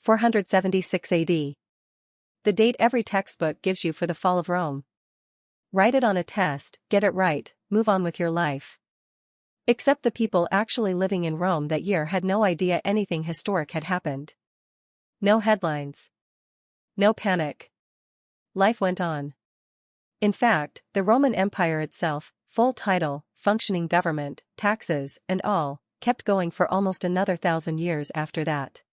476 AD. The date every textbook gives you for the fall of Rome. Write it on a test, get it right, move on with your life. Except the people actually living in Rome that year had no idea anything historic had happened. No headlines. No panic. Life went on. In fact, the Roman Empire itself, full title, functioning government, taxes, and all, kept going for almost another 1,000 years after that.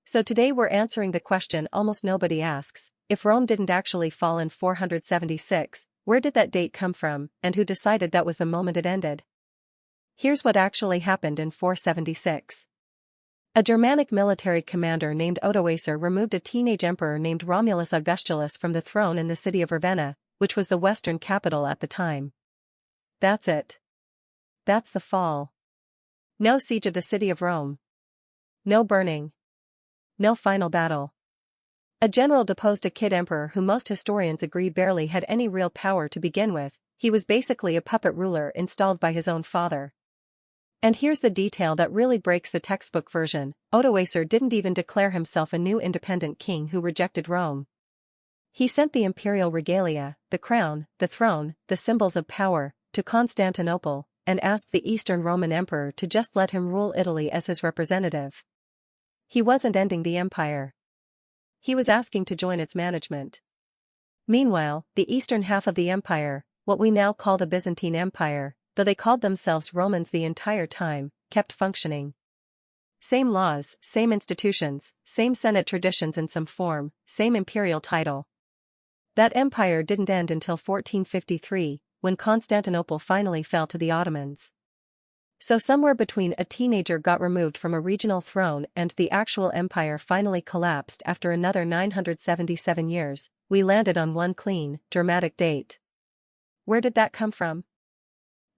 So today we're answering the question almost nobody asks: if Rome didn't actually fall in 476, where did that date come from, and who decided that was the moment it ended? Here's what actually happened in 476. A Germanic military commander named Odoacer removed a teenage emperor named Romulus Augustulus from the throne in the city of Ravenna, which was the western capital at the time. That's it. That's the fall. No siege of the city of Rome. No burning. No final battle. A general deposed a kid emperor who most historians agree barely had any real power to begin with. He was basically a puppet ruler installed by his own father. And here's the detail that really breaks the textbook version: Odoacer didn't even declare himself a new independent king who rejected Rome. He sent the imperial regalia, the crown, the throne, the symbols of power, to Constantinople, and asked the Eastern Roman Emperor to just let him rule Italy as his representative. He wasn't ending the empire. He was asking to join its management. Meanwhile, the eastern half of the empire, what we now call the Byzantine Empire, though they called themselves Romans the entire time, kept functioning. Same laws, same institutions, same Senate traditions in some form, same imperial title. That empire didn't end until 1453, when Constantinople finally fell to the Ottomans. So somewhere between a teenager got removed from a regional throne and the actual empire finally collapsed after another 977 years, we landed on one clean, dramatic date. Where did that come from?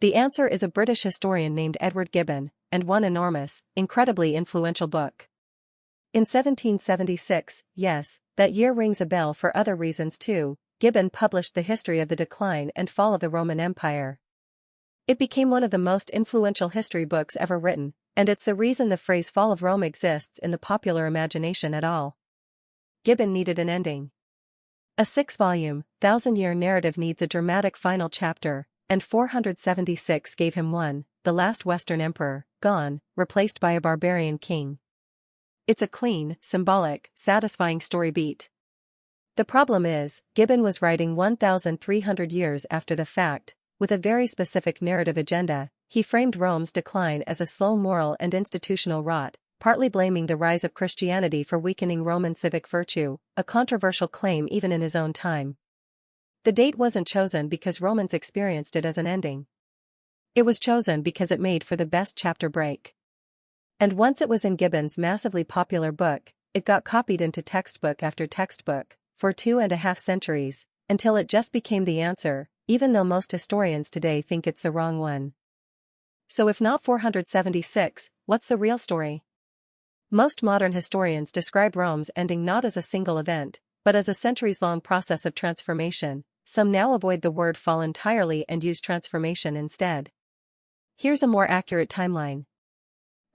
The answer is a British historian named Edward Gibbon, and one enormous, incredibly influential book. In 1776, yes, that year rings a bell for other reasons too, Gibbon published the history of the decline and fall of the Roman Empire. It became one of the most influential history books ever written, and it's the reason the phrase Fall of Rome exists in the popular imagination at all. Gibbon needed an ending. A 6-volume, 1,000-year narrative needs a dramatic final chapter, and 476 gave him one, the last Western emperor, gone, replaced by a barbarian king. It's a clean, symbolic, satisfying story beat. The problem is, Gibbon was writing 1,300 years after the fact. With a very specific narrative agenda, he framed Rome's decline as a slow moral and institutional rot, partly blaming the rise of Christianity for weakening Roman civic virtue, a controversial claim even in his own time. The date wasn't chosen because Romans experienced it as an ending. It was chosen because it made for the best chapter break. And once it was in Gibbon's massively popular book, it got copied into textbook after textbook, for 2.5 centuries, until it just became the answer, even though most historians today think it's the wrong one. So if not 476, what's the real story? Most modern historians describe Rome's ending not as a single event, but as a centuries-long process of transformation. Some now avoid the word fall entirely and use transformation instead. Here's a more accurate timeline.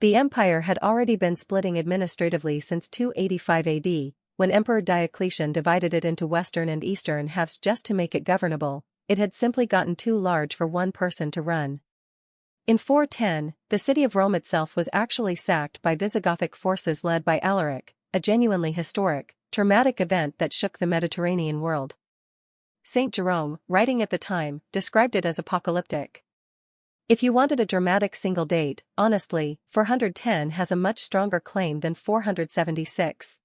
The empire had already been splitting administratively since 285 AD, when Emperor Diocletian divided it into western and eastern halves just to make it governable. It had simply gotten too large for one person to run. In 410, the city of Rome itself was actually sacked by Visigothic forces led by Alaric, a genuinely historic, traumatic event that shook the Mediterranean world. Saint Jerome, writing at the time, described it as apocalyptic. If you wanted a dramatic single date, honestly, 410 has a much stronger claim than 476.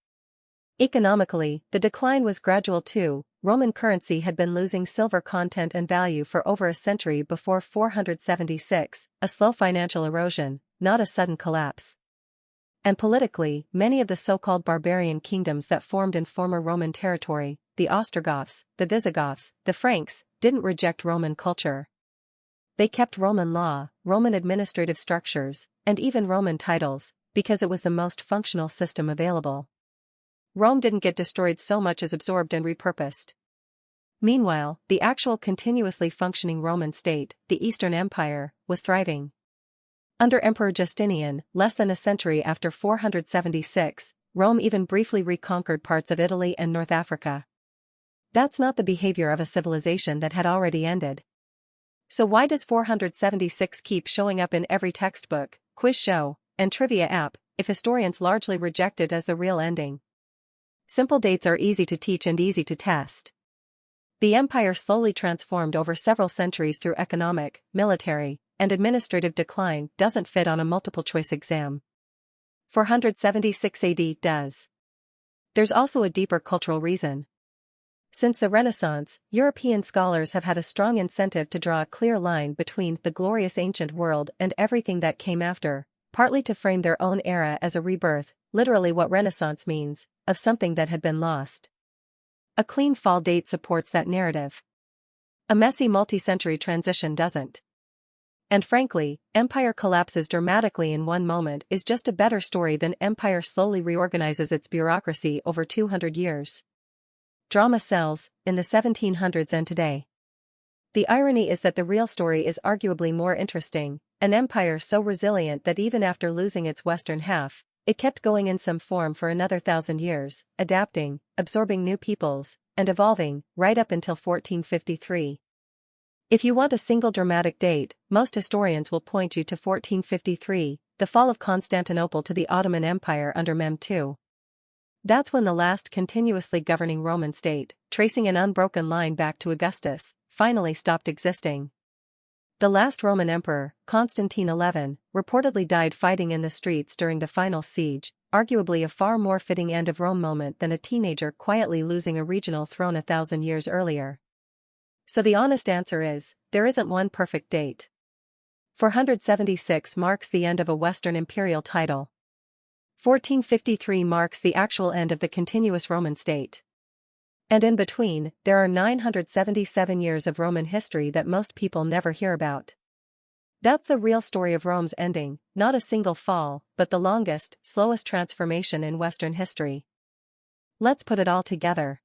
Economically, the decline was gradual too. Roman currency had been losing silver content and value for over a century before 476, a slow financial erosion, not a sudden collapse. And politically, many of the so-called barbarian kingdoms that formed in former Roman territory, the Ostrogoths, the Visigoths, the Franks, didn't reject Roman culture. They kept Roman law, Roman administrative structures, and even Roman titles, because it was the most functional system available. Rome didn't get destroyed so much as absorbed and repurposed. Meanwhile, the actual continuously functioning Roman state, the Eastern Empire, was thriving. Under Emperor Justinian, less than a century after 476, Rome even briefly reconquered parts of Italy and North Africa. That's not the behavior of a civilization that had already ended. So why does 476 keep showing up in every textbook, quiz show, and trivia app, if historians largely reject it as the real ending? Simple dates are easy to teach and easy to test. The empire slowly transformed over several centuries through economic, military, and administrative decline doesn't fit on a multiple-choice exam. 476 AD does. There's also a deeper cultural reason. Since the Renaissance, European scholars have had a strong incentive to draw a clear line between the glorious ancient world and everything that came after, partly to frame their own era as a rebirth, literally what Renaissance means, of something that had been lost. A clean fall date supports that narrative. A messy multi-century transition doesn't. And frankly, empire collapses dramatically in one moment is just a better story than empire slowly reorganizes its bureaucracy over 200 years. Drama sells, in the 1700s and today. The irony is that the real story is arguably more interesting, an empire so resilient that even after losing its western half, it kept going in some form for another 1,000 years, adapting, absorbing new peoples, and evolving, right up until 1453. If you want a single dramatic date, most historians will point you to 1453, the fall of Constantinople to the Ottoman Empire under Mehmed II. That's when the last continuously governing Roman state, tracing an unbroken line back to Augustus, finally stopped existing. The last Roman emperor, Constantine XI, reportedly died fighting in the streets during the final siege, arguably a far more fitting end of Rome moment than a teenager quietly losing a regional throne 1,000 years earlier. So the honest answer is, there isn't one perfect date. 476 marks the end of a Western imperial title. 1453 marks the actual end of the continuous Roman state. And in between, there are 977 years of Roman history that most people never hear about. That's the real story of Rome's ending, not a single fall, but the longest, slowest transformation in Western history. Let's put it all together.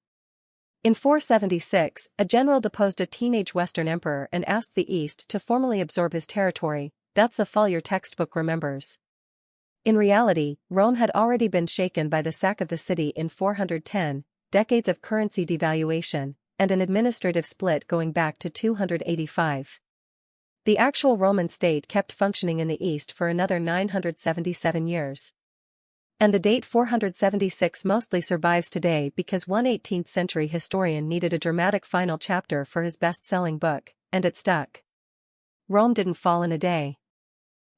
In 476, a general deposed a teenage Western emperor and asked the East to formally absorb his territory. That's the fall your textbook remembers. In reality, Rome had already been shaken by the sack of the city in 410, decades of currency devaluation, and an administrative split going back to 285. The actual Roman state kept functioning in the East for another 977 years. And the date 476 mostly survives today because one 18th century historian needed a dramatic final chapter for his best-selling book, and it stuck. Rome didn't fall in a day.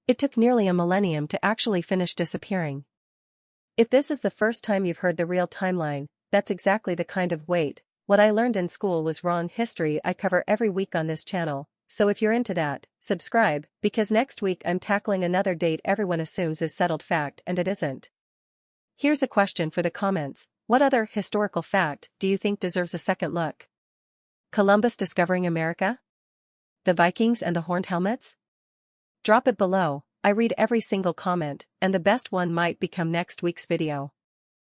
It took nearly a millennium to actually finish disappearing. If this is the first time you've heard the real timeline, that's exactly the kind of wait, what I learned in school was wrong history I cover every week on this channel, so if you're into that, subscribe, because next week I'm tackling another date everyone assumes is settled fact and it isn't. Here's a question for the comments: what other historical fact do you think deserves a second look? Columbus discovering America? The Vikings and the horned helmets? Drop it below, I read every single comment, and the best one might become next week's video.